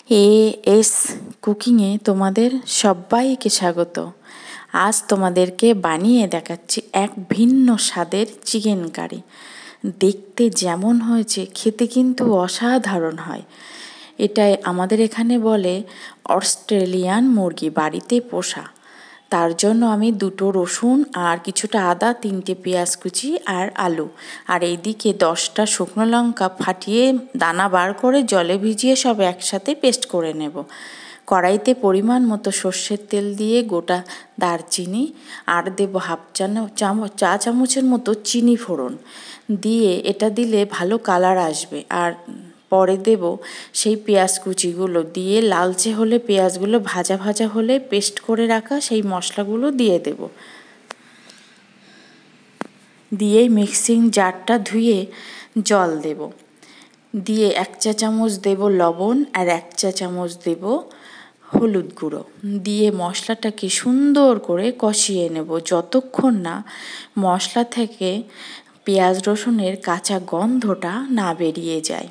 As কুকিংয়ে তোমাদের সবাইকে স্বাগত। আজ তোমাদেরকে বানিয়ে দেখাচ্ছি এক ভিন্ন স্বাদের চিকেন কারি। দেখতে যেমন হয়েছে খেতে কিন্তু অসাধারণ হয়। এটাই আমাদের এখানে বলে অস্ট্রেলিয়ান মুরগি, বাড়িতে পোষা। তার জন্য আমি 2টো রসুন আর কিছুটা আদা, 3টে পেঁয়াজ কুচি আর আলু, আর এইদিকে 10টা শুকনো লঙ্কা ফাটিয়ে দানা বার করে জলে ভিজিয়ে সব একসাথে পেস্ট করে নেব। কড়াইতে পরিমাণ মতো সর্ষের তেল দিয়ে গোটা দারচিনি আর দেবো চা চামচের মতো চিনি ফোড়ন দিয়ে, এটা দিলে ভালো কালার আসবে। আর পরে দেব সেই পেঁয়াজ কুচিগুলো দিয়ে, লালচে হলে পেঁয়াজগুলো ভাজা ভাজা হলে পেস্ট করে রাখা সেই মশলাগুলো দিয়ে দেব। দিয়ে মিক্সিং জারটা ধুয়ে জল দেব, দিয়ে 1 চা চামচ দেব লবণ আর 1 চা চামচ দেব হলুদ গুঁড়ো দিয়ে মশলাটাকে সুন্দর করে কষিয়ে নেব যতক্ষণ না মশলা থেকে পেঁয়াজ রসুনের কাঁচা গন্ধটা না বেরিয়ে যায়।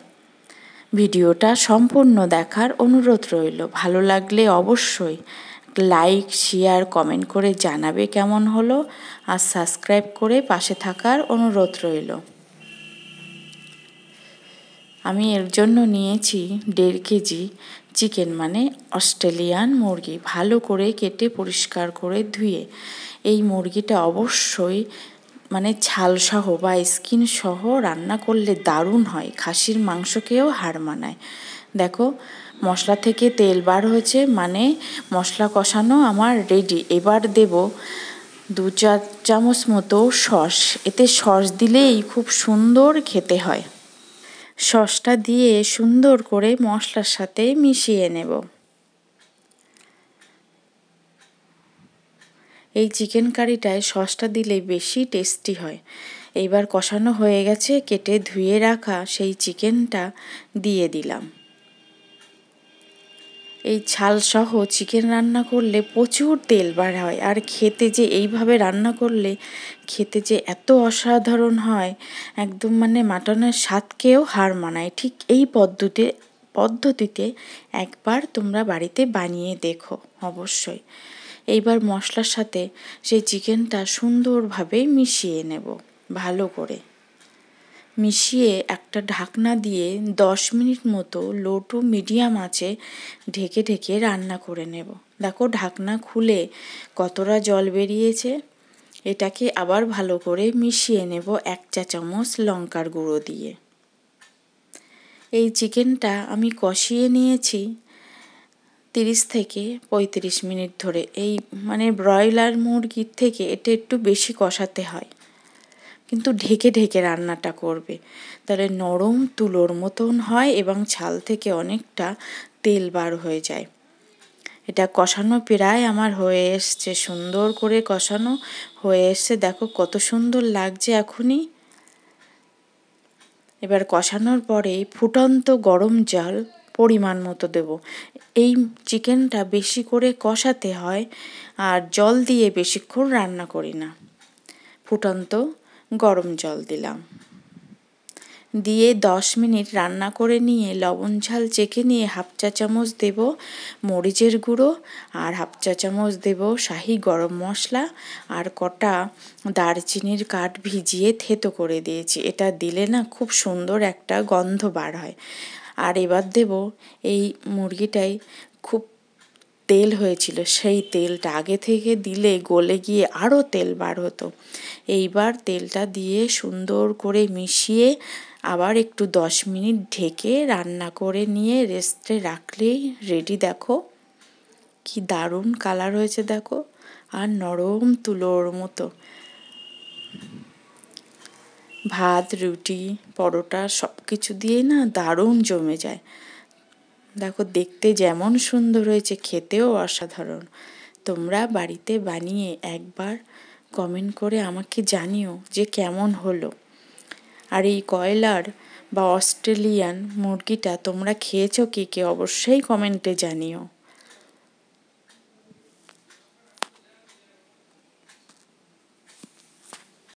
ভিডিওটা সম্পূর্ণ দেখার অনুরোধ রইল। ভালো লাগলে অবশ্যই লাইক, শেয়ার, কমেন্ট করে জানাবে কেমন হলো, আর সাবস্ক্রাইব করে পাশে থাকার অনুরোধ রইল। আমি এর জন্য নিয়েছি 1.5 কেজি চিকেন, মানে অস্ট্রেলিয়ান মুরগি, ভালো করে কেটে পরিষ্কার করে ধুয়ে। এই মুরগিটা অবশ্যই মানে ছালসহ বা স্কিন সহ রান্না করলে দারুণ হয়, খাসির মাংসকেও হার মানায়। দেখো মশলা থেকে তেল বার হয়েছে, মানে মশলা কষানো আমার রেডি। এবার দেব 2 চা চামচ মতো সস। এতে সস দিলেই খুব সুন্দর খেতে হয়। সসটা দিয়ে সুন্দর করে মশলার সাথে মিশিয়ে নেব। এই চিকেন কারিটায় সসটা দিলে বেশি টেস্টি হয়। এইবার কষানো হয়ে গেছে, কেটে ধুয়ে রাখা সেই চিকেনটা দিয়ে দিলাম। এই ছালসহ চিকেন রান্না করলে প্রচুর তেল বার হয়, আর খেতে যে এইভাবে রান্না করলে খেতে যে এত অসাধারণ হয়, একদম মানে মাটনের স্বাদকেও হার মানায়। ঠিক এই পদ্ধতিতে একবার তোমরা বাড়িতে বানিয়ে দেখো অবশ্যই। এইবার মশলার সাথে সেই চিকেনটা সুন্দরভাবে মিশিয়ে নেব। ভালো করে মিশিয়ে একটা ঢাকনা দিয়ে 10 মিনিট মতো লো টু মিডিয়াম আঁচে ঢেকে ঢেকে রান্না করে নেব। দেখো ঢাকনা খুলে কতটা জল বেরিয়েছে। এটাকে আবার ভালো করে মিশিয়ে নেব 1 চা চামচ লঙ্কার গুঁড়ো দিয়ে। এই চিকেনটা আমি কষিয়ে নিয়েছি 30 থেকে 35 মিনিট ধরে। এই মানে ব্রয়লার মুরগির থেকে এটা একটু বেশি কষাতে হয়, কিন্তু ঢেকে ঢেকে রান্নাটা করবে, তাহলে নরম তুলোর মতন হয় এবং ছাল থেকে অনেকটা তেল বার হয়ে যায়। এটা কষানো প্রায় আমার হয়ে এসছে, সুন্দর করে কষানো হয়ে এসছে। দেখো কত সুন্দর লাগছে এখনই। এবার কষানোর পরে ফুটন্ত গরম জল পরিমাণ মতো দেব। এই চিকেনটা বেশি করে কষাতে হয়, আর জল দিয়ে বেশিক্ষণ রান্না করি না। ফুটন্ত গরম জল দিলাম, দিয়ে 10 মিনিট রান্না করে নিয়ে লবণ ঝাল চেখে নিয়ে 1/2 চা চামচ দেব মরিচের গুঁড়ো, আর 1/2 চা চামচ দেব শাহি গরম মশলা, আর কটা দারচিনির কাঠ ভিজিয়ে থেতো করে দিয়েছি। এটা দিলে না খুব সুন্দর একটা গন্ধ বার হয়। আর এবার দেব এই মুরগিটাই খুব তেল হয়েছিল, সেই তেলটা আগে থেকে দিলে গলে গিয়ে আরও তেল বার হতো। এইবার তেলটা দিয়ে সুন্দর করে মিশিয়ে আবার একটু 10 মিনিট ঢেকে রান্না করে নিয়ে রেস্টে রাখলেই রেডি। দেখো কি দারুণ কালার হয়েছে, দেখো, আর নরম তুলোর মতো। ভাত, রুটি, পরোটা সব কিছু দিয়ে না দারুণ জমে যায়। দেখো দেখতে যেমন সুন্দর হয়েছে, খেতেও অসাধারণ। তোমরা বাড়িতে বানিয়ে একবার কমেন্ট করে আমাকে জানিও যে কেমন হলো। আর এই কয়লার বা অস্ট্রেলিয়ান মুরগিটা তোমরা খেয়েছো কি কে, অবশ্যই কমেন্টে জানিও।